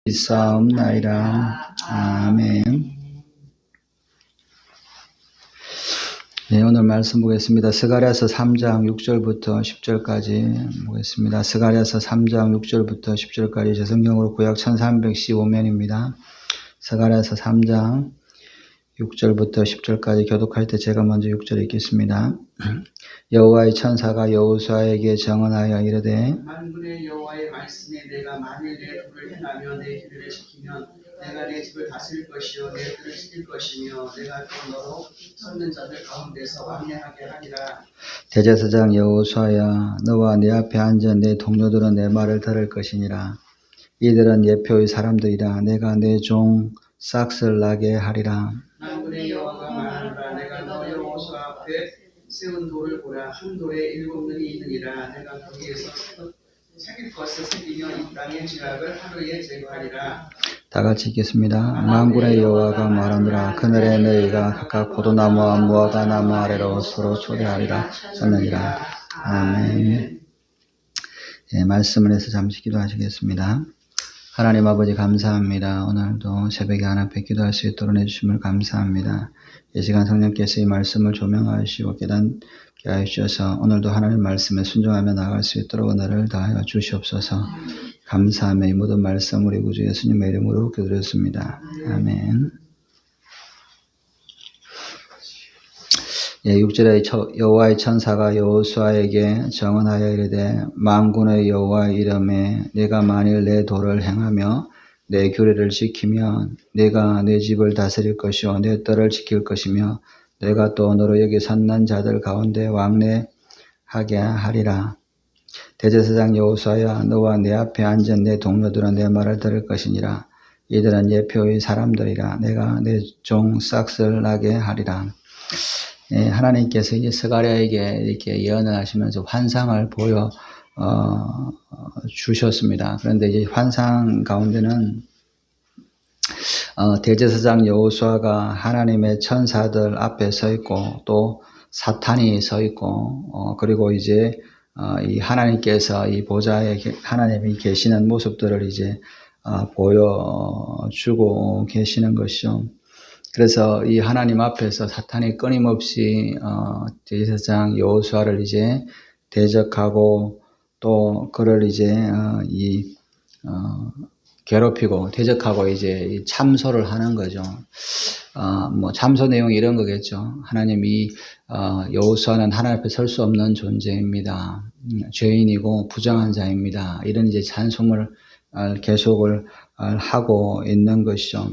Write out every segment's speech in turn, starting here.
있사옵나이다. 아멘. 네, 오늘 말씀 보겠습니다. 스가랴서 3장 6절부터 10절까지 보겠습니다. 스가랴서 3장 6절부터 10절까지 제 성경으로 구약 1315면입니다. 스가랴서 3장 6절부터 10절까지 교독할 때 제가 먼저 6절 읽겠습니다. 여호와의 천사가 여호수아에게 정언하여 이르되 만군의 여호와의 말씀에 내가 만일 내 도를 행하며 내 길을 지키면 내가 내 집을 다스릴 것이요 내 뜰을 지킬 것이며 내가 또 너로 섰는 자들 가운데서 왕래하게 하리라. 대제사장 여호수아야, 너와 내 앞에 앉은 내 동료들은 내 말을 들을 것이니라. 이들은 예표의 사람들이라. 내가 내 종 싹을 나게 하리라. 만군의 여호와가 말하노라. 내가 너 여호수아 앞에 세운 돌을 보라. 한 돌에 7눈이 있느니라. 내가 거기에서 새길 것을 새기며 이 땅의 죄악을 하루에 제거하리라. 다 같이 읽겠습니다. 만군의 여호와가 말하노라. 그날에 너희가 각각 포도나무와 무화과 나무 아래로 서로 초대하리라 하느니라. 아멘. 예, 말씀을 해서 잠시 기도하시겠습니다. 하나님 아버지 감사합니다. 오늘도 새벽에 하나님 앞에 기도할 수 있도록 해주심을 감사합니다. 이 시간 성령께서 이 말씀을 조명하시고 깨닫게 하여 주셔서 오늘도 하나님 말씀에 순종하며 나아갈 수 있도록 은혜를 다하여 주시옵소서. 감사하며 이 모든 말씀 우리 구주 예수님의 이름으로 기도드렸습니다. 아멘. 예, 6절에 여호와의 천사가 여호수아에게 정언하여 이르되 만군의 여호와의 이름에 내가 만일 내 도를 행하며 내 규례를 지키면 내가 내 집을 다스릴 것이요 내 뜰을 지킬 것이며 내가 또 너로 여기 섰는 자들 가운데 왕래하게 하리라. 대제사장 여호수아야, 너와 내 앞에 앉은 내 동료들은 내 말을 들을 것이니라. 이들은 예표의 사람들이라. 내가 내 종 싹을 나게 하리라. 예, 하나님께서 이제 스가랴에게 이렇게 예언을 하시면서 환상을 보여 주셨습니다. 그런데 이제 환상 가운데는 대제사장 여호수아가 하나님의 천사들 앞에 서 있고 또 사탄이 서 있고 그리고 이제 이 하나님께서 이 보좌에 하나님이 계시는 모습들을 이제 보여주고 계시는 것이죠. 그래서 이 하나님 앞에서 사탄이 끊임없이 대제사장 여호수아를 이제 대적하고 또 그를 이제 괴롭히고 대적하고 이제 참소를 하는 거죠. 뭐 참소 내용이 이런 거겠죠. 하나님이 여호수아는 하나님 앞에 설 수 없는 존재입니다. 죄인이고 부정한 자입니다. 이런 이제 찬송을 계속을 하고 있는 것이죠.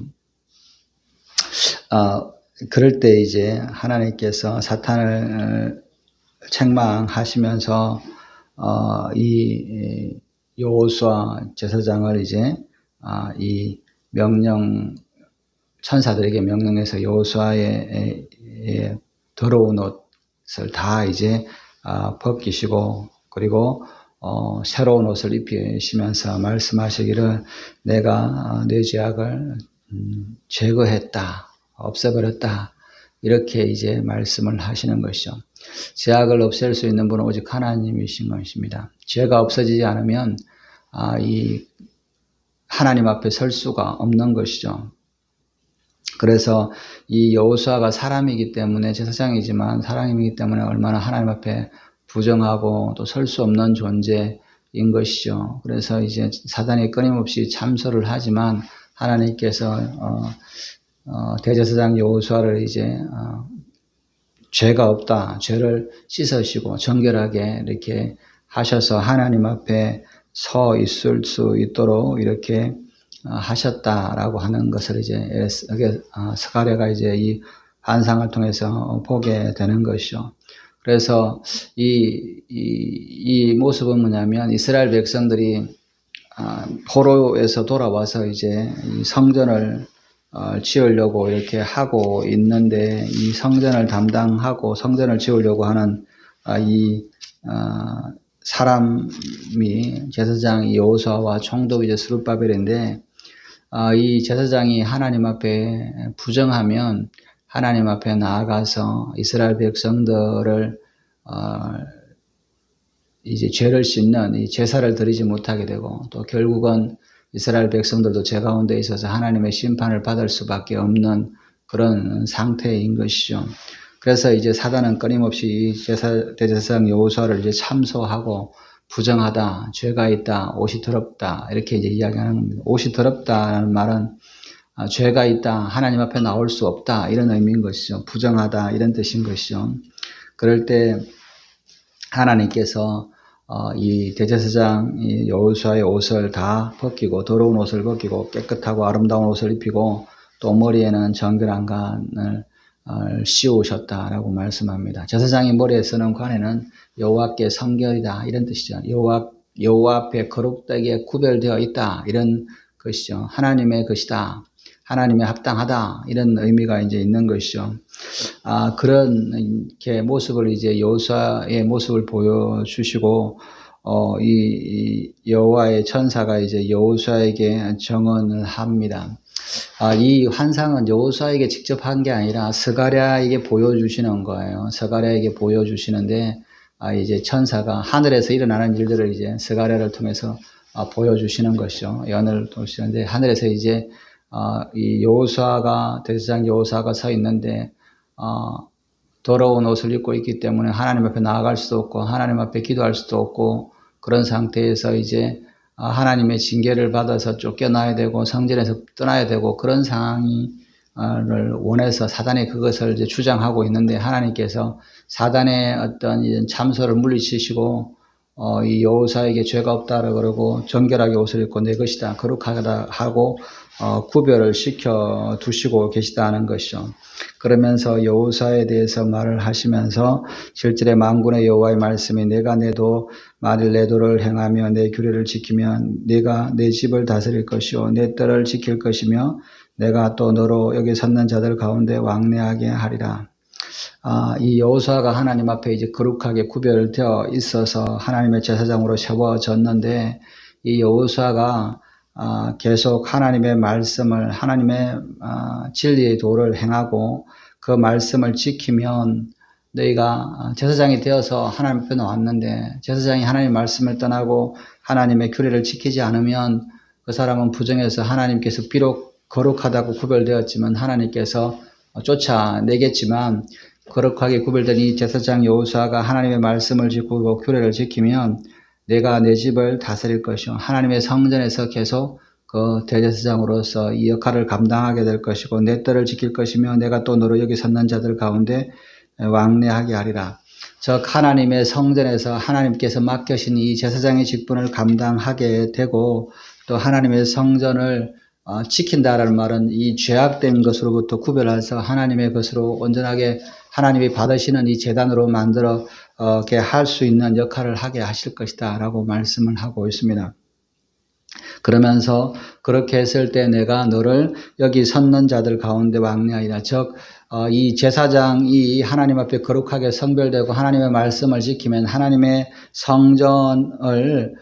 그럴 때 이제 하나님께서 사탄을 책망하시면서 이 여호수아 제사장을 이제 이 명령 천사들에게 명령해서 여호수아의 더러운 옷을 다 이제 벗기시고 그리고 새로운 옷을 입히시면서 말씀하시기를 내가 내 죄악을 제거했다, 없애버렸다, 이렇게 이제 말씀을 하시는 것이죠. 죄악을 없앨 수 있는 분은 오직 하나님이신 것입니다. 죄가 없어지지 않으면 이 하나님 앞에 설 수가 없는 것이죠. 그래서 이 여호수아가 사람이기 때문에 제사장이지만 사람이기 때문에 얼마나 하나님 앞에 부정하고 또 설 수 없는 존재인 것이죠. 그래서 이제 사단이 끊임없이 참소를 하지만 하나님께서 대제사장 여호수아를 이제 죄가 없다, 죄를 씻으시고 정결하게 이렇게 하셔서 하나님 앞에 서 있을 수 있도록 이렇게 하셨다라고 하는 것을 이제 스가랴가 이제 이 환상을 통해서 보게 되는 것이죠. 그래서 이 모습은 뭐냐면 이스라엘 백성들이 포로에서 돌아와서 이제 이 성전을 지으려고 이렇게 하고 있는데 이 성전을 담당하고 성전을 지으려고 하는 이 사람이 제사장 여호수아와 총독 이제 스룹바벨인데 이 제사장이 하나님 앞에 부정하면 하나님 앞에 나아가서 이스라엘 백성들을 이제 죄를 씻는 이 제사를 드리지 못하게 되고 또 결국은 이스라엘 백성들도 죄 가운데 있어서 하나님의 심판을 받을 수밖에 없는 그런 상태인 것이죠. 그래서 이제 사단은 끊임없이 이 대제사장 여호수아를 이제 참소하고 부정하다, 죄가 있다, 옷이 더럽다 이렇게 이제 이야기하는 겁니다. 옷이 더럽다는 말은 죄가 있다, 하나님 앞에 나올 수 없다 이런 의미인 것이죠. 부정하다 이런 뜻인 것이죠. 그럴 때 하나님께서 이 대제사장 여호수아의 옷을 다 벗기고 더러운 옷을 벗기고 깨끗하고 아름다운 옷을 입히고 또 머리에는 정결한 관을 씌우셨다라고 말씀합니다. 제사장이 머리에 쓰는 관에는 여호와께 성결이다 이런 뜻이죠. 여호와 앞에 거룩되게 구별되어 있다 이런 것이죠. 하나님의 것이다. 하나님의 합당하다 이런 의미가 이제 있는 것이죠. 그런 이렇게 모습을 이제 여호수아의 모습을 보여주시고 이 여호와의 천사가 이제 여호수아에게 정언을 합니다. 이 환상은 여호수아에게 직접 한 게 아니라 스가랴에게 보여주시는 거예요. 스가랴에게 보여주시는데 이제 천사가 하늘에서 일어나는 일들을 이제 스가랴를 통해서 보여주시는 것이죠. 연을 보시는데 하늘에서 이제 이 여호수아가 대제사장 여호수아가 서 있는데 더러운 옷을 입고 있기 때문에 하나님 앞에 나아갈 수도 없고 하나님 앞에 기도할 수도 없고 그런 상태에서 이제 하나님의 징계를 받아서 쫓겨나야 되고 성전에서 떠나야 되고 그런 상황을 원해서 사단이 그것을 이제 주장하고 있는데 하나님께서 사단의 어떤 이런 참소를 물리치시고 이 여호수아에게 죄가 없다라고 그러고 정결하게 옷을 입고 내 것이다 거룩하다 하고 구별을 시켜 두시고 계시다는 것이죠. 그러면서 여호수아에 대해서 말을 하시면서 7절에 만군의 여호와의 말씀이 내가 내도 만일 내 도를 행하며 내 규례를 지키면 내가 내 집을 다스릴 것이요 내 뜰을 지킬 것이며 내가 또 너로 여기 섰는 자들 가운데 왕래하게 하리라. 이 여호수아가 하나님 앞에 이제 거룩하게 구별되어 있어서 하나님의 제사장으로 세워졌는데 이 여호수아가 계속 하나님의 말씀을 하나님의 진리의 도를 행하고 그 말씀을 지키면 너희가 제사장이 되어서 하나님 앞에 나왔는데 제사장이 하나님의 말씀을 떠나고 하나님의 규례를 지키지 않으면 그 사람은 부정해서 하나님께서 비록 거룩하다고 구별되었지만 하나님께서 쫓아내겠지만 거룩하게 구별된 이 제사장 여호수아가 하나님의 말씀을 지키고 규례를 지키면 내가 내 집을 다스릴 것이요 하나님의 성전에서 계속 그 대제사장으로서 이 역할을 감당하게 될 것이고 내 뜰을 지킬 것이며 내가 또 너로 여기 섰는 자들 가운데 왕래하게 하리라. 즉 하나님의 성전에서 하나님께서 맡겨신 이 제사장의 직분을 감당하게 되고 또 하나님의 성전을 지킨다라는 말은 이 죄악된 것으로부터 구별해서 하나님의 것으로 온전하게 하나님이 받으시는 이 제단으로 만들어게 할 수 있는 역할을 하게 하실 것이다 라고 말씀을 하고 있습니다. 그러면서 그렇게 했을 때 내가 너를 여기 섰는 자들 가운데 왕래하리라. 즉 이 제사장이 하나님 앞에 거룩하게 성별되고 하나님의 말씀을 지키면 하나님의 성전을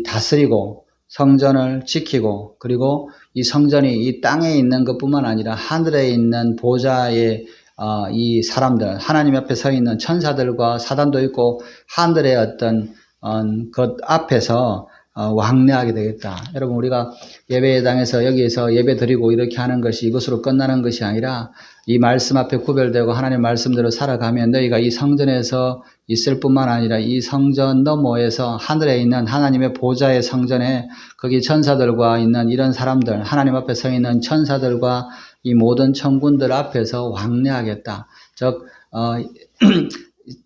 다스리고 성전을 지키고 그리고 이 성전이 이 땅에 있는 것뿐만 아니라 하늘에 있는 보좌의 이 사람들 하나님 앞에 서 있는 천사들과 사단도 있고 하늘의 어떤 것 앞에서 왕래하게 되겠다. 여러분 우리가 예배당에서 여기에서 예배 드리고 이렇게 하는 것이 이것으로 끝나는 것이 아니라 이 말씀 앞에 구별되고 하나님 말씀대로 살아가면 너희가 이 성전에서 있을 뿐만 아니라 이 성전 너머에서 하늘에 있는 하나님의 보좌의 성전에 거기 천사들과 있는 이런 사람들 하나님 앞에 서 있는 천사들과 이 모든 천군들 앞에서 왕래하겠다. 즉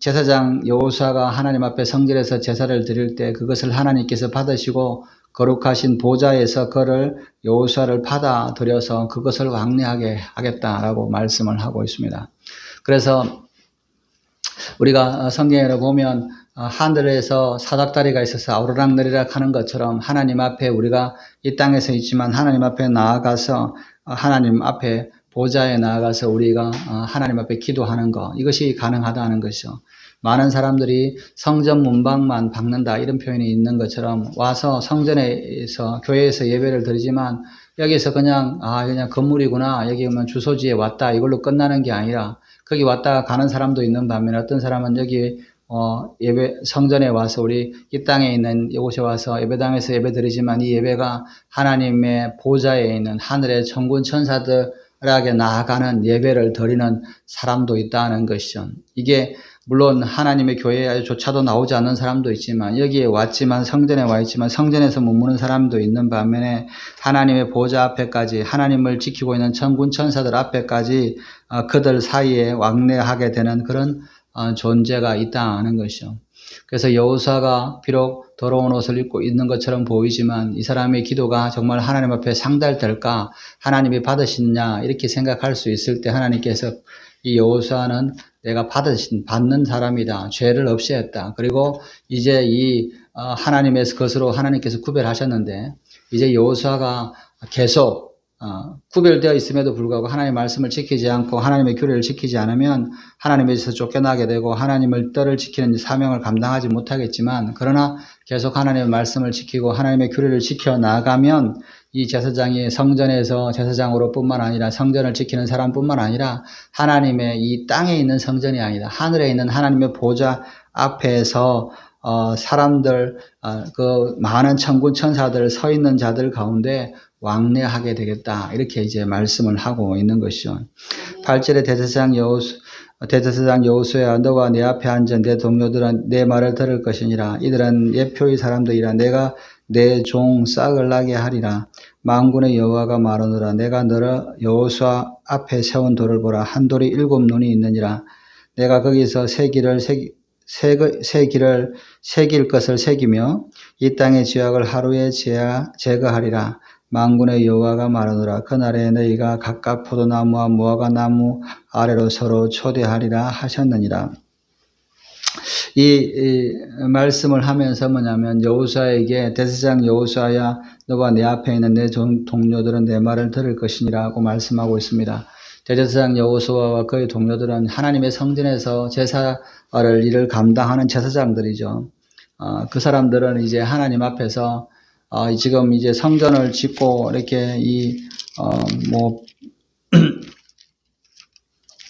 제사장 여호수아가 하나님 앞에 성전에서 제사를 드릴 때 그것을 하나님께서 받으시고 거룩하신 보좌에서 그를 여호수아를 받아들여서 그것을 왕래하게 하겠다라고 말씀을 하고 있습니다. 그래서 우리가 성경에 보면 하늘에서 사닥다리가 있어서 아우르락내리락 하는 것처럼 하나님 앞에 우리가 이 땅에서 있지만 하나님 앞에 나아가서 하나님 앞에 보좌에 나아가서 우리가 하나님 앞에 기도하는 것 이것이 가능하다는 것이죠. 많은 사람들이 성전 문방만 박는다 이런 표현이 있는 것처럼 와서 성전에서 교회에서 예배를 드리지만 여기서 그냥 건물이구나 여기 오면 주소지에 왔다 이걸로 끝나는 게 아니라 거기 왔다 가는 사람도 있는 반면에 어떤 사람은 여기 예배, 성전에 와서 우리 이 땅에 있는 이곳에 와서 예배당에서 예배 드리지만 이 예배가 하나님의 보좌에 있는 하늘의 천군 천사들에게 나아가는 예배를 드리는 사람도 있다는 것이죠. 이게 물론 하나님의 교회에조차도 나오지 않는 사람도 있지만 여기에 왔지만 성전에 와 있지만 성전에서 머무는 사람도 있는 반면에 하나님의 보좌 앞에까지 하나님을 지키고 있는 천군 천사들 앞에까지 그들 사이에 왕래하게 되는 그런 존재가 있다는 것이죠. 그래서 여호수아가 비록 더러운 옷을 입고 있는 것처럼 보이지만 이 사람의 기도가 정말 하나님 앞에 상달될까, 하나님이 받으시느냐 이렇게 생각할 수 있을 때 하나님께서 이 여호수아는 내가 받는 사람이다. 죄를 없애했다. 그리고 이제 이 하나님의 것으로 하나님께서 구별하셨는데 이제 여호수아가 계속 구별되어 있음에도 불구하고 하나님의 말씀을 지키지 않고 하나님의 규례를 지키지 않으면 하나님에서 쫓겨나게 되고 하나님을 뜻을 지키는 사명을 감당하지 못하겠지만 그러나 계속 하나님의 말씀을 지키고 하나님의 규례를 지켜나가면 이 제사장이 성전에서 제사장으로 뿐만 아니라 성전을 지키는 사람뿐만 아니라 하나님의 이 땅에 있는 성전이 아니라 하늘에 있는 하나님의 보좌 앞에서 사람들 그 많은 천군 천사들 서 있는 자들 가운데 왕래하게 되겠다. 이렇게 이제 말씀을 하고 있는 것이죠. 8절에 대제사장 여호수아야 너와 내 앞에 앉은 내 동료들은 내 말을 들을 것이니라. 이들은 예표의 사람들이라. 내가 내 종 싹을 나게 하리라. 만군의 여호와가 말하노라. 내가 너를 여호수아 앞에 세운 돌을 보라. 한 돌이 7눈이 있느니라. 내가 거기서 새 길을 새길 것을 새기며 이 땅의 죄악을 하루에 제거하리라. 만군의 여호와가 말하노라. 그날에 너희가 각각 포도나무와 무화과 나무 아래로 서로 초대하리라 하셨느니라. 이 말씀을 하면서 뭐냐면 여호수아에게 대제사장 여호수아야 너와 내 앞에 있는 내 동료들은 내 말을 들을 것이니라고 말씀하고 있습니다. 대제사장 여호수아와 그의 동료들은 하나님의 성전에서 제사를 일을 감당하는 제사장들이죠. 그 사람들은 이제 하나님 앞에서 지금 이제 성전을 짓고 이렇게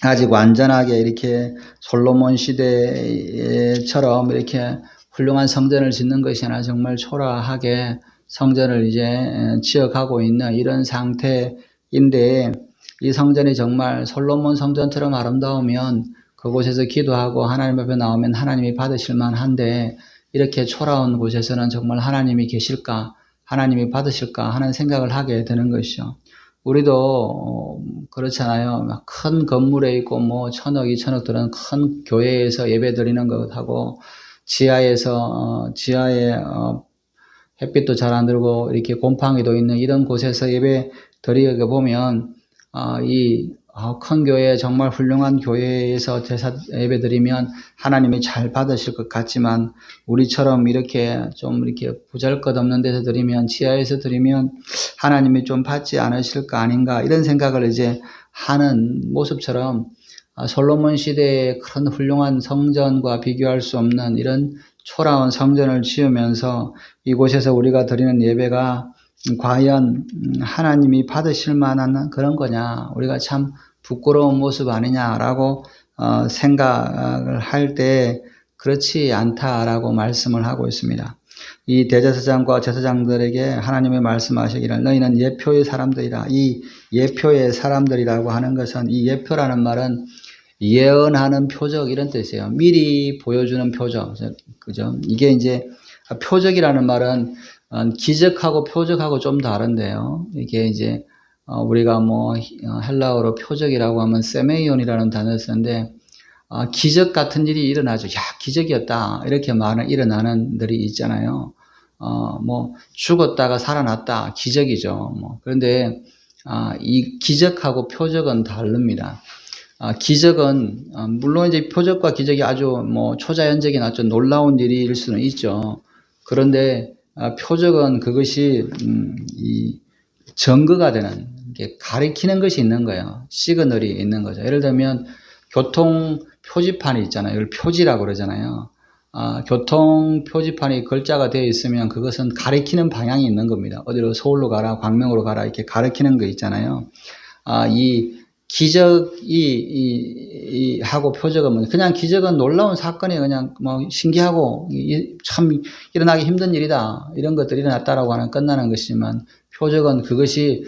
아직 완전하게 이렇게 솔로몬 시대처럼 이렇게 훌륭한 성전을 짓는 것이 아니라 정말 초라하게 성전을 이제 지어가고 있는 이런 상태인데 이 성전이 정말 솔로몬 성전처럼 아름다우면 그곳에서 기도하고 하나님 앞에 나오면 하나님이 받으실 만한데 이렇게 초라한 곳에서는 정말 하나님이 계실까, 하나님이 받으실까 하는 생각을 하게 되는 것이죠. 우리도 그렇잖아요. 큰 건물에 있고 뭐 1,000억, 2,000억 드는 큰 교회에서 예배 드리는 것하고 지하에 햇빛도 잘 안 들고 이렇게 곰팡이도 있는 이런 곳에서 예배 드리게 보면 큰 교회, 정말 훌륭한 교회에서 예배 드리면 하나님이 잘 받으실 것 같지만 우리처럼 이렇게 보잘것없는 데서 드리면, 지하에서 드리면 하나님이 좀 받지 않으실까 아닌가 이런 생각을 이제 하는 모습처럼 솔로몬 시대의 큰 훌륭한 성전과 비교할 수 없는 이런 초라한 성전을 지으면서 이곳에서 우리가 드리는 예배가 과연 하나님이 받으실 만한 그런 거냐, 우리가 참 부끄러운 모습 아니냐라고 생각을 할 때 그렇지 않다라고 말씀을 하고 있습니다. 이 대제사장과 제사장들에게 하나님이 말씀하시기를 너희는 예표의 사람들이라. 이 예표의 사람들이라고 하는 것은, 이 예표라는 말은 예언하는 표적 이런 뜻이에요. 미리 보여주는 표적. 그죠? 이게 이제 표적이라는 말은 기적하고 표적하고 좀 다른데요. 이게 이제 우리가 헬라어로 표적이라고 하면 세메이온이라는 단어를 쓰는데 기적 같은 일이 일어나죠. 야, 기적이었다. 이렇게 일어나는 들이 있잖아요. 죽었다가 살아났다. 기적이죠. 그런데 이 기적하고 표적은 다릅니다. 기적은 물론 이제 표적과 기적이 아주 초자연적인 아주 놀라운 일일 수는 있죠. 그런데 표적은 그것이 이 증거가 되는, 가리키는 것이 있는 거예요. 시그널이 있는 거죠. 예를 들면 교통 표지판이 있잖아요. 이걸 표지라고 그러잖아요. 교통 표지판이 글자가 되어 있으면 그것은 가리키는 방향이 있는 겁니다. 어디로, 서울로 가라, 광명으로 가라 이렇게 가리키는 거 있잖아요. 이 기적이 하고 표적은 뭐냐. 그냥 기적은 놀라운 사건이 그냥 뭐 신기하고 참 일어나기 힘든 일이다. 이런 것들이 일어났다라고 하는 끝나는 것이지만 표적은 그것이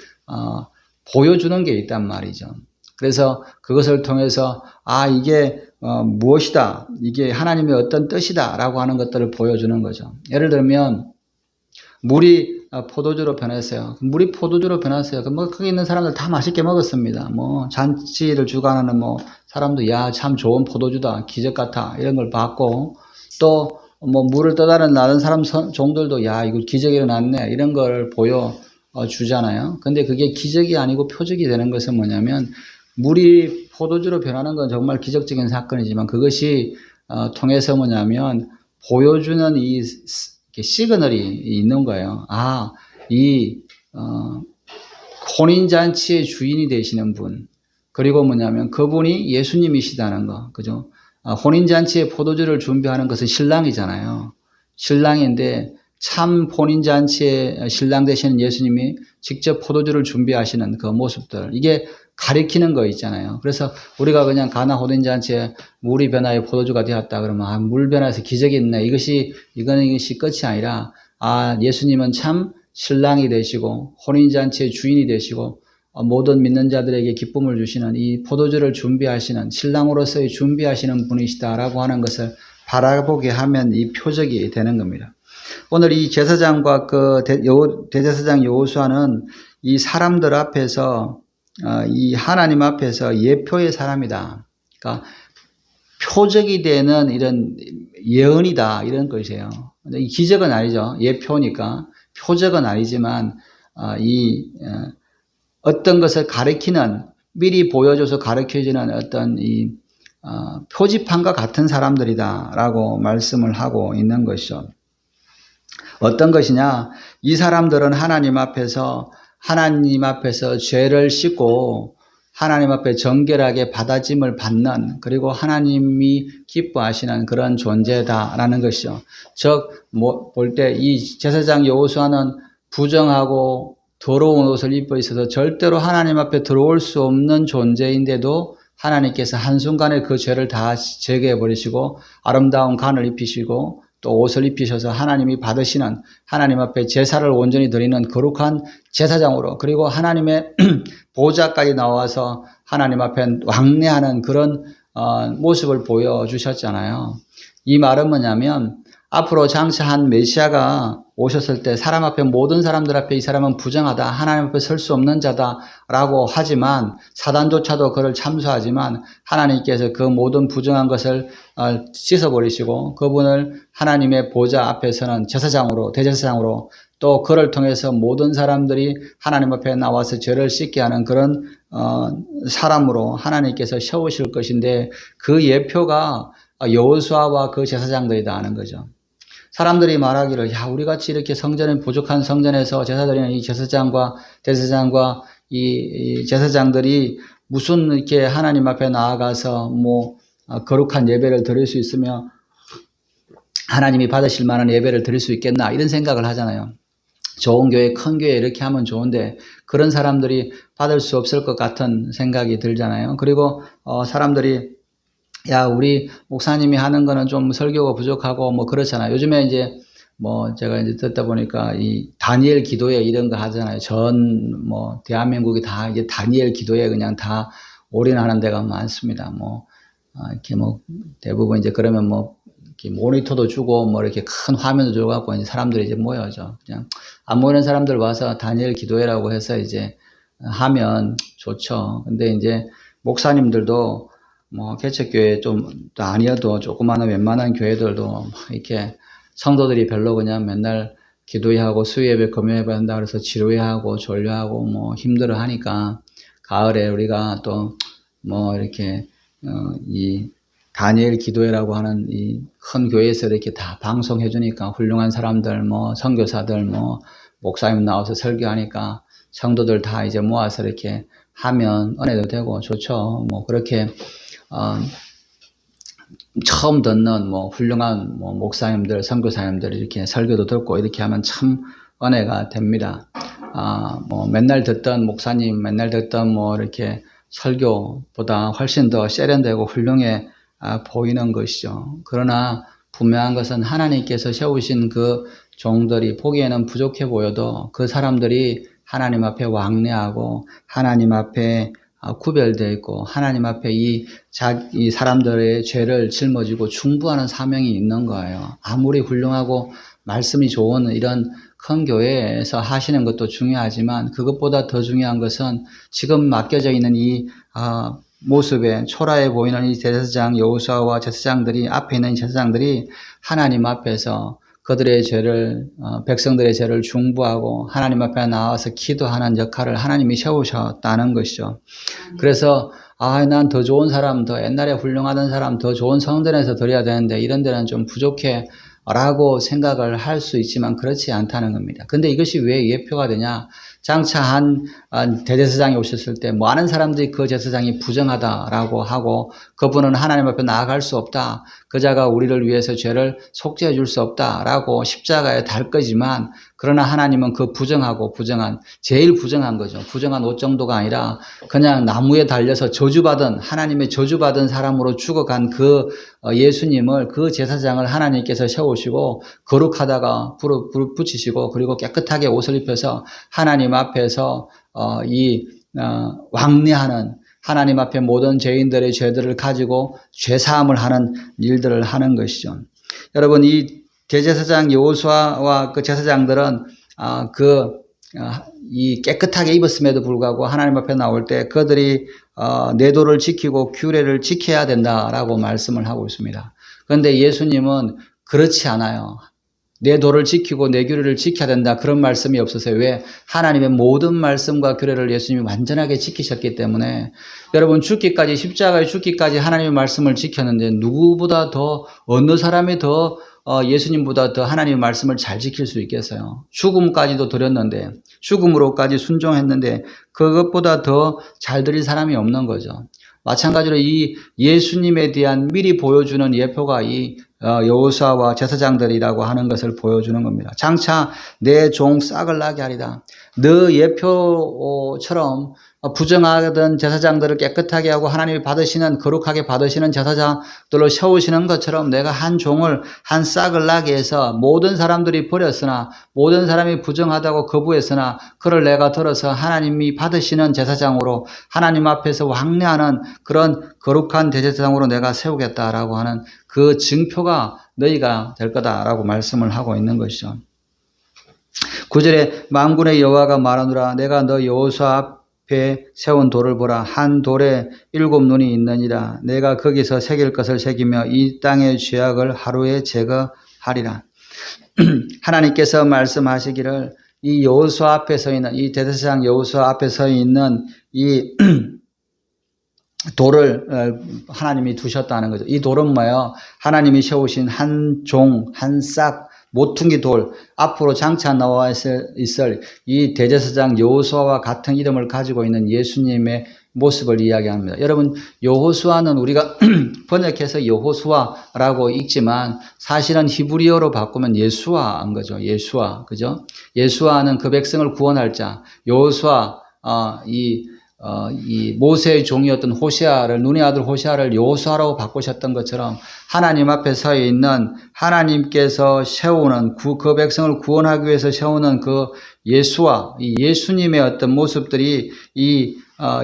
보여주는 게 있단 말이죠. 그래서 그것을 통해서 이게 무엇이다. 이게 하나님의 어떤 뜻이다. 라고 하는 것들을 보여주는 거죠. 예를 들면 물이 포도주로 변했어요. 물이 포도주로 변했어요. 거기 있는 사람들 다 맛있게 먹었습니다. 잔치를 주관하는 사람도 참 좋은 포도주다. 기적 같아. 이런 걸 봤고, 또 물을 떠다니는 다른 사람 종들도 이거 기적이 일어났네. 이런 걸 보여주잖아요. 근데 그게 기적이 아니고 표적이 되는 것은 뭐냐면, 물이 포도주로 변하는 건 정말 기적적인 사건이지만 그것이 통해서 뭐냐면 보여주는 이 시그널이 있는 거예요. 이 혼인잔치의 주인이 되시는 분, 그리고 뭐냐면 그분이 예수님이시다는 거, 그죠? 혼인잔치의 포도주를 준비하는 것은 신랑이잖아요. 신랑인데 참 혼인잔치의 신랑 되시는 예수님이 직접 포도주를 준비하시는 그 모습들, 이게 가리키는 거 있잖아요. 그래서 우리가 그냥 가나 혼인잔치에 물이 변하여 포도주가 되었다 그러면 물 변화에서 기적이 있네. 이것이 끝이 아니라 예수님은 참 신랑이 되시고 혼인잔치의 주인이 되시고 모든 믿는 자들에게 기쁨을 주시는 이 포도주를 준비하시는 신랑으로서의 준비하시는 분이시다라고 하는 것을 바라보게 하면 이 표적이 되는 겁니다. 오늘 이 제사장과 대제사장 여호수아는 이 사람들 앞에서 이 하나님 앞에서 예표의 사람이다. 그러니까 표적이 되는 이런 예언이다. 이런 것이에요. 이 기적은 아니죠. 예표니까. 표적은 아니지만 어떤 것을 가리키는, 미리 보여줘서 가르쳐주는 어떤 표지판과 같은 사람들이다라고 말씀을 하고 있는 것이죠. 어떤 것이냐? 이 사람들은 하나님 앞에서 죄를 씻고 하나님 앞에 정결하게 받아짐을 받는, 그리고 하나님이 기뻐하시는 그런 존재다라는 것이죠. 즉, 볼 때 이 제사장 여호수아는 부정하고 더러운 옷을 입고 있어서 절대로 하나님 앞에 들어올 수 없는 존재인데도 하나님께서 한순간에 그 죄를 다 제거해 버리시고 아름다운 간을 입히시고 또 옷을 입히셔서 하나님이 받으시는, 하나님 앞에 제사를 온전히 드리는 거룩한 제사장으로, 그리고 하나님의 보좌까지 나와서 하나님 앞에 왕래하는 그런 모습을 보여주셨잖아요. 이 말은 뭐냐면 앞으로 장차한 메시아가 오셨을 때 사람 앞에, 모든 사람들 앞에 이 사람은 부정하다, 하나님 앞에 설 수 없는 자다라고 하지만, 사단조차도 그를 참소하지만 하나님께서 그 모든 부정한 것을 씻어버리시고 그분을 하나님의 보좌 앞에서는 제사장으로, 대제사장으로, 또 그를 통해서 모든 사람들이 하나님 앞에 나와서 죄를 씻게 하는 그런 사람으로 하나님께서 세우실 것인데, 그 예표가 여호수아와 그 제사장들이다 하는 거죠. 사람들이 말하기를 우리같이 이렇게 성전에, 부족한 성전에서 제사드리는 이 제사장과 대제사장과 이 제사장들이 무슨 이렇게 하나님 앞에 나아가서 거룩한 예배를 드릴 수 있으며 하나님이 받으실 만한 예배를 드릴 수 있겠나, 이런 생각을 하잖아요. 좋은 교회, 큰 교회 이렇게 하면 좋은데 그런 사람들이 받을 수 없을 것 같은 생각이 들잖아요. 그리고 사람들이 우리 목사님이 하는 거는 좀 설교가 부족하고 그렇잖아요. 요즘에 제가 듣다 보니까 이 다니엘 기도회 이런 거 하잖아요. 대한민국이 다 이제 다니엘 기도회 그냥 다 올인하는 데가 많습니다. 이렇게 대부분 이제 그러면 이렇게 모니터도 주고 이렇게 큰 화면도 줘갖고 이제 사람들이 이제 모여죠. 그냥 안 모이는 사람들 와서 다니엘 기도회라고 해서 이제 하면 좋죠. 근데 이제 목사님들도 개척교회 좀 아니어도 조그마한 웬만한 교회들도 이렇게 성도들이 별로 그냥 맨날 기도회하고 수요예배, 금요예배 한다 그래서 지루해하고 졸려하고 힘들어 하니까 가을에 우리가 또 이렇게 이 다니엘 기도회라고 하는 이 큰 교회에서 이렇게 다 방송해 주니까 훌륭한 사람들, 선교사들, 목사님 나와서 설교하니까 성도들 다 이제 모아서 이렇게 하면 은혜도 되고 좋죠. 그렇게 처음 듣는 훌륭한 목사님들, 선교사님들 이렇게 설교도 듣고 이렇게 하면 참 은혜가 됩니다. 맨날 듣던 목사님, 맨날 듣던 이렇게 설교보다 훨씬 더 세련되고 훌륭해 보이는 것이죠. 그러나 분명한 것은 하나님께서 세우신 그 종들이 보기에는 부족해 보여도 그 사람들이 하나님 앞에 왕래하고 하나님 앞에 구별되어 있고 하나님 앞에 이 사람들의 죄를 짊어지고 중보하는 사명이 있는 거예요. 아무리 훌륭하고 말씀이 좋은 이런 큰 교회에서 하시는 것도 중요하지만 그것보다 더 중요한 것은 지금 맡겨져 있는 이 모습에 초라해 보이는 이 제사장 여호수아와 제사장들이 앞에 있는 제사장들이 하나님 앞에서 그들의 죄를 백성들의 죄를 중보하고 하나님 앞에 나와서 기도하는 역할을 하나님이 세우셨다는 것이죠. 그래서 난 더 좋은 사람, 더 옛날에 훌륭하던 사람, 더 좋은 성전에서 드려야 되는데 이런 데는 좀 부족해 라고 생각을 할 수 있지만 그렇지 않다는 겁니다. 근데 이것이 왜 예표가 되냐? 장차 한 대제사장이 오셨을 때 많은 사람들이 그 제사장이 부정하다라고 하고 그분은 하나님 앞에 나아갈 수 없다. 그자가 우리를 위해서 죄를 속죄해 줄 수 없다라고 십자가에 달 거지만 그러나 하나님은 그 제일 부정한 거죠. 부정한 옷 정도가 아니라 그냥 나무에 달려서 하나님의 저주받은 사람으로 죽어간 그 예수님을, 그 제사장을 하나님께서 세우시고 거룩하다가 불을 붙이시고 그리고 깨끗하게 옷을 입혀서 하나님 앞에서 왕래하는, 하나님 앞에 모든 죄인들의 죄들을 가지고 죄사함을 하는 일들을 하는 것이죠. 여러분, 이 대제사장 여호수아와 그 제사장들은 이 깨끗하게 입었음에도 불구하고 하나님 앞에 나올 때 그들이 내도를 지키고 규례를 지켜야 된다라고 말씀을 하고 있습니다. 그런데 예수님은 그렇지 않아요. 내 도를 지키고 내 규례를 지켜야 된다, 그런 말씀이 없으세요. 왜? 하나님의 모든 말씀과 규례를 예수님이 완전하게 지키셨기 때문에. 여러분, 십자가에 죽기까지 하나님의 말씀을 지켰는데 누구보다 더, 어느 사람이 더 예수님보다 더 하나님의 말씀을 잘 지킬 수 있겠어요? 죽음까지도 드렸는데, 죽음으로까지 순종했는데 그것보다 더 잘 드릴 사람이 없는 거죠. 마찬가지로 이 예수님에 대한 미리 보여주는 예표가 이 여호수아와 제사장들이라고 하는 것을 보여주는 겁니다. 장차 내 종 싹을 나게 하리라. 너 예표처럼 부정하던 제사장들을 깨끗하게 하고 하나님이 거룩하게 받으시는 제사장들로 세우시는 것처럼 내가 한 종을, 한 싹을 나게 해서 모든 사람들이 버렸으나, 모든 사람이 부정하다고 거부했으나 그를 내가 들어서 하나님이 받으시는 제사장으로 하나님 앞에서 왕래하는 그런 거룩한 대제사장으로 내가 세우겠다라고 하는 그 증표가 너희가 될 거다라고 말씀을 하고 있는 것이죠. 9절에 만군의 여호와가 말하노라. 내가 너 여호수아 앞에 세운 돌을 보라. 한 돌에 7 눈이 있느니라. 내가 거기서 새길 것을 새기며 이 땅의 죄악을 하루에 제거하리라. 하나님께서 말씀하시기를 이 여호수아 앞에 서 있는, 이 대제사장 여호수아 앞에 서 있는 이 돌을 하나님이 두셨다는 거죠. 이 돌은 뭐예요? 하나님이 세우신 한 종, 한 싹, 모퉁이 돌, 앞으로 장차 나와 있을 이 대제사장 여호수아와 같은 이름을 가지고 있는 예수님의 모습을 이야기합니다. 여러분, 여호수아는 우리가 번역해서 여호수아라고 읽지만 사실은 히브리어로 바꾸면 예수아인 거죠. 예수아, 그죠? 예수아는 그 백성을 구원할 자, 여호수아, 이 모세의 종이었던 호시아를, 눈의 아들 호시아를 여호수아라고 바꾸셨던 것처럼 하나님 앞에 서 있는, 하나님께서 세우는 그 백성을 구원하기 위해서 세우는 그 예수와 이 예수님의 어떤 모습들이 이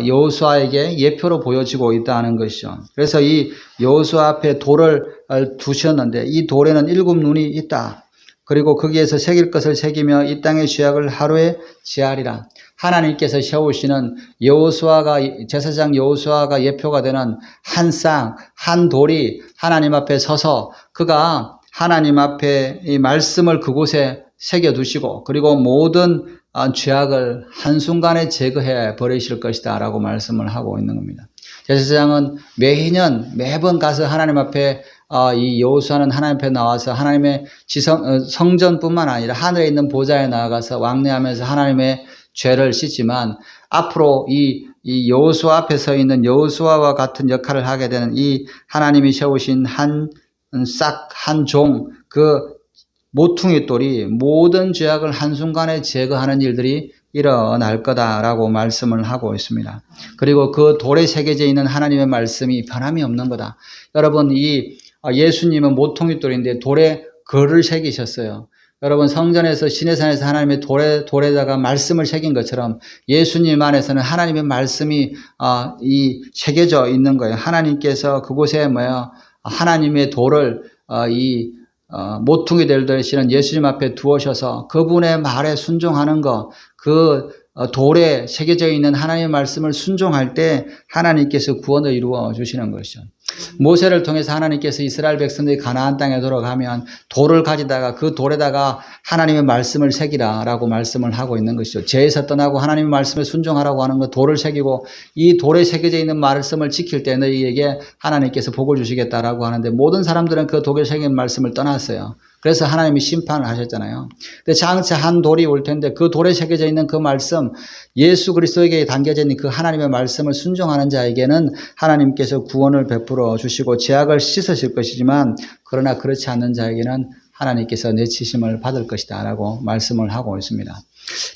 여호수아에게 예표로 보여지고 있다는 것이죠. 그래서 이 여호수아 앞에 돌을 두셨는데 이 돌에는 7 눈이 있다. 그리고 거기에서 새길 것을 새기며 이 땅의 죄악을 하루에 제하리라. 하나님께서 세우시는 제사장 여호수아가 예표가 되는 한 쌍, 한 돌이 하나님 앞에 서서 그가 하나님 앞에 이 말씀을 그곳에 새겨두시고 그리고 모든 죄악을 한순간에 제거해 버리실 것이다 라고 말씀을 하고 있는 겁니다. 제사장은 매번 가서 하나님 앞에 이 여호수아는 하나님 앞에 나와서 하나님의 성전뿐만 아니라 하늘에 있는 보좌에 나아가서 왕래하면서 하나님의 죄를 씻지만 앞으로 이 여호수아 앞에 서 있는 여호수아와 같은 역할을 하게 되는 이 하나님이 세우신 한 종, 그 모퉁이 돌이 모든 죄악을 한순간에 제거하는 일들이 일어날 거다라고 말씀을 하고 있습니다. 그리고 그 돌에 새겨져 있는 하나님의 말씀이 변함이 없는 거다. 여러분, 이 예수님은 모퉁이 돌인데 돌에 글을 새기셨어요. 여러분, 성전에서 시내산에서 하나님의 돌에다가 말씀을 새긴 것처럼 예수님 안에서는 하나님의 말씀이 이 새겨져 있는 거예요. 하나님께서 그곳에 하나님의 돌을 모퉁이 되시는 예수님 앞에 두어셔서 그분의 말에 순종하는 것, 그 돌에 새겨져 있는 하나님의 말씀을 순종할 때 하나님께서 구원을 이루어 주시는 것이죠. 모세를 통해서 하나님께서 이스라엘 백성들이 가나안 땅에 들어가면 돌을 가지다가 그 돌에다가 하나님의 말씀을 새기라라고 말씀을 하고 있는 것이죠. 죄에서 떠나고 하나님의 말씀에 순종하라고 하는 것, 돌을 새기고 이 돌에 새겨져 있는 말씀을 지킬 때 너희에게 하나님께서 복을 주시겠다라고 하는데 모든 사람들은 그 돌에 새긴 말씀을 떠났어요. 그래서 하나님이 심판을 하셨잖아요. 근데 장차 한 돌이 올 텐데 그 돌에 새겨져 있는 그 말씀, 예수 그리스도에게 담겨져 있는 그 하나님의 말씀을 순종하는 자에게는 하나님께서 구원을 베풀어 주시고 죄악을 씻으실 것이지만 그러나 그렇지 않는 자에게는 하나님께서 내치심을 받을 것이다 라고 말씀을 하고 있습니다.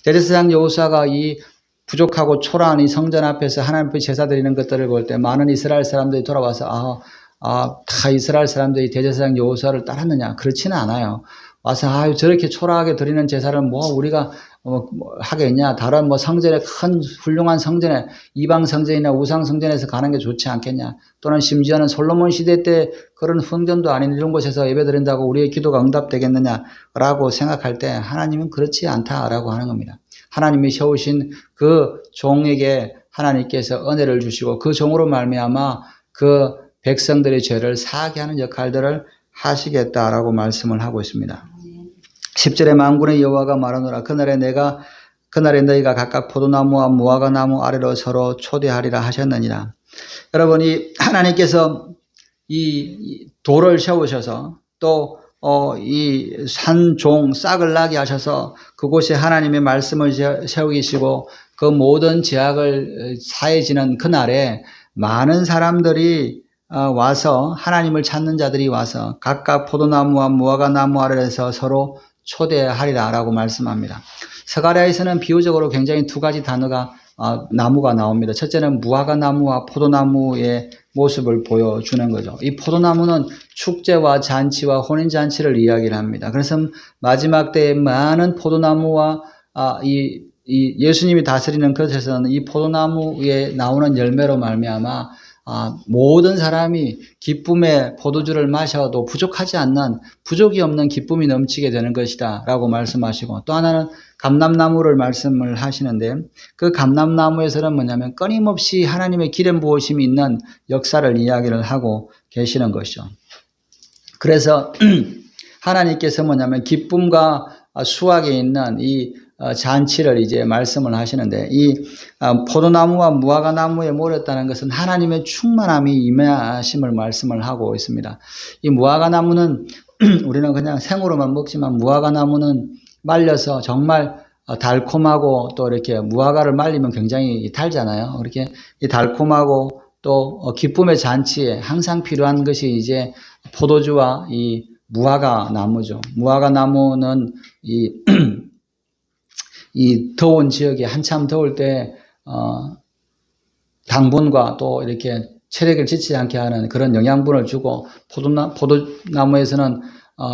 대제사장 여호수아가 이 부족하고 초라한 이 성전 앞에서 하나님 앞에 제사 드리는 것들을 볼 때 많은 이스라엘 사람들이 돌아와서 다 이스라엘 사람들이 대제사장 여호수아를 따랐느냐? 그렇지는 않아요. 와서 저렇게 초라하게 드리는 제사를 우리가 하겠냐? 다른 성전에 큰 훌륭한 성전에 이방 성전이나 우상 성전에서 가는 게 좋지 않겠냐? 또는 심지어는 솔로몬 시대 때 그런 성전도 아닌 이런 곳에서 예배드린다고 우리의 기도가 응답되겠느냐라고 생각할 때 하나님은 그렇지 않다라고 하는 겁니다. 하나님이 세우신 그 종에게 하나님께서 은혜를 주시고 그 종으로 말미암아 그 백성들의 죄를 사하게 하는 역할들을 하시겠다라고 말씀을 하고 있습니다. 10절에 만군의 여호와가 말하노라. 그날에 너희가 각각 포도나무와 무화과나무 아래로 서로 초대하리라 하셨느니라. 여러분이 하나님께서 이 돌을 세우셔서 또 이 산종 싹을 나게 하셔서 그곳에 하나님의 말씀을 세우시고 그 모든 죄악을 사해지는 그날에 많은 사람들이 와서 하나님을 찾는 자들이 와서 각각 포도나무와 무화과나무 아래에서 서로 초대하리라 라고 말씀합니다. 스가랴에서는 비유적으로 굉장히 두 가지 단어가 나무가 나옵니다. 첫째는 무화과나무와 포도나무의 모습을 보여주는 거죠. 이 포도나무는 축제와 잔치와 혼인잔치를 이야기를 합니다. 그래서 마지막 때에 많은 포도나무와 이 예수님이 다스리는 그곳에서는 이 포도나무에 나오는 열매로 말미암아 모든 사람이 기쁨의 포도주를 마셔도 부족하지 않는 부족이 없는 기쁨이 넘치게 되는 것이다 라고 말씀하시고 또 하나는 감람나무를 말씀을 하시는데 그 감람나무에서는 뭐냐면 끊임없이 하나님의 기름 부으심이 있는 역사를 이야기를 하고 계시는 것이죠. 그래서 하나님께서 뭐냐면 기쁨과 수확에 있는 이 잔치를 이제 말씀을 하시는데 이 포도나무와 무화과나무에 모였다는 것은 하나님의 충만함이 임하심을 말씀을 하고 있습니다. 이 무화과나무는 우리는 그냥 생으로만 먹지만 무화과나무는 말려서 정말 달콤하고 또 이렇게 무화과를 말리면 굉장히 달잖아요. 이렇게 이 달콤하고 또 기쁨의 잔치에 항상 필요한 것이 이제 포도주와 이 무화과 나무죠. 무화과 나무는 이 더운 지역에 한참 더울 때 당분과 또 이렇게 체력을 지치지 않게 하는 그런 영양분을 주고 포도나무에서는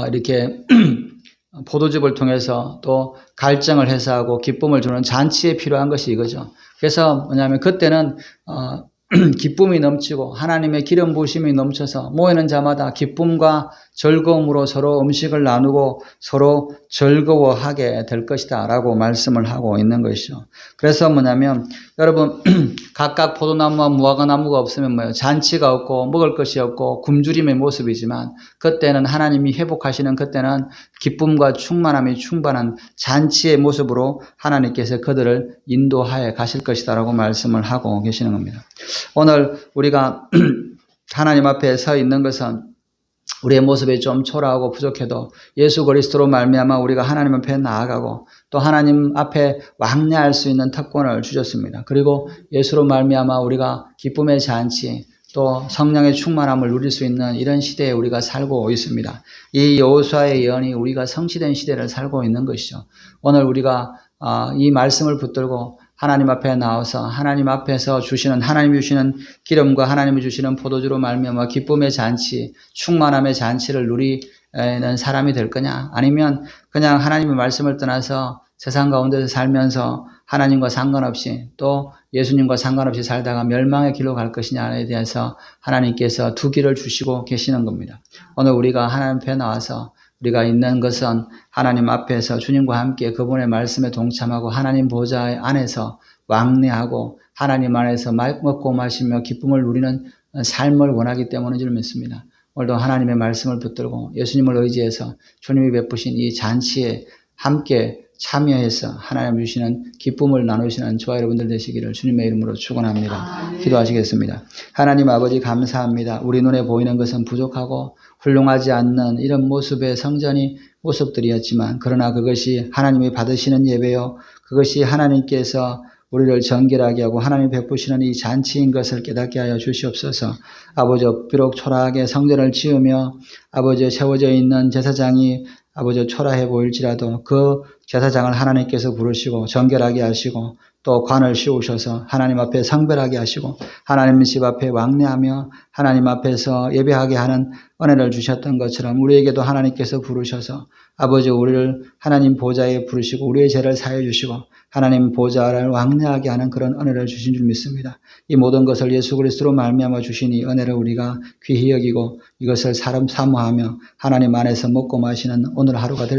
이렇게 포도즙을 통해서 또 갈증을 해소하고 기쁨을 주는 잔치에 필요한 것이 이거죠. 그래서 뭐냐면 그때는 기쁨이 넘치고 하나님의 기름 부으심이 넘쳐서 모이는 자마다 기쁨과 즐거움으로 서로 음식을 나누고 서로 즐거워하게 될 것이다 라고 말씀을 하고 있는 것이죠. 그래서 뭐냐면 여러분 각각 포도나무와 무화과나무가 없으면 뭐예요? 잔치가 없고 먹을 것이 없고 굶주림의 모습이지만 그때는 하나님이 회복하시는 그때는 기쁨과 충만함이 충만한 잔치의 모습으로 하나님께서 그들을 인도하여 가실 것이다 라고 말씀을 하고 계시는 겁니다. 오늘 우리가 하나님 앞에 서 있는 것은 우리의 모습이 좀 초라하고 부족해도 예수 그리스도로 말미암아 우리가 하나님 앞에 나아가고 또 하나님 앞에 왕래할 수 있는 특권을 주셨습니다. 그리고 예수로 말미암아 우리가 기쁨의 잔치 또 성령의 충만함을 누릴 수 있는 이런 시대에 우리가 살고 있습니다. 이 여호수아의 예언이 우리가 성취된 시대를 살고 있는 것이죠. 오늘 우리가 이 말씀을 붙들고 하나님 앞에 나와서 하나님 앞에서 하나님이 주시는 기름과 하나님이 주시는 포도주로 말미암아 기쁨의 잔치, 충만함의 잔치를 누리는 사람이 될 거냐? 아니면 그냥 하나님의 말씀을 떠나서 세상 가운데서 살면서 하나님과 상관없이 또 예수님과 상관없이 살다가 멸망의 길로 갈 것이냐에 대해서 하나님께서 두 길을 주시고 계시는 겁니다. 오늘 우리가 하나님 앞에 나와서 우리가 있는 것은 하나님 앞에서 주님과 함께 그분의 말씀에 동참하고 하나님 보좌 안에서 왕래하고 하나님 안에서 먹고 마시며 기쁨을 누리는 삶을 원하기 때문인 줄 믿습니다. 오늘도 하나님의 말씀을 붙들고 예수님을 의지해서 주님이 베푸신 이 잔치에 함께 참여해서 하나님 주시는 기쁨을 나누시는 저와 여러분들 되시기를 주님의 이름으로 축원합니다. 기도하시겠습니다. 하나님 아버지 감사합니다. 우리 눈에 보이는 것은 부족하고 훌륭하지 않는 이런 모습의 성전이 모습들이었지만 그러나 그것이 하나님이 받으시는 예배요 그것이 하나님께서 우리를 정결하게 하고 하나님 베푸시는 이 잔치인 것을 깨닫게 하여 주시옵소서. 아버지 비록 초라하게 성전을 지으며 아버지 세워져 있는 제사장이 아버지 초라해 보일지라도 그 제사장을 하나님께서 부르시고 정결하게 하시고 또 관을 씌우셔서 하나님 앞에 성별하게 하시고 하나님 집 앞에 왕래하며 하나님 앞에서 예배하게 하는 은혜를 주셨던 것처럼 우리에게도 하나님께서 부르셔서 아버지 우리를 하나님 보좌에 부르시고 우리의 죄를 사해 주시고 하나님 보좌를 왕래하게 하는 그런 은혜를 주신 줄 믿습니다. 이 모든 것을 예수 그리스도로 말미암아 주신 이 은혜를 우리가 귀히 여기고 이것을 사모하며 하나님 안에서 먹고 마시는 오늘 하루가 될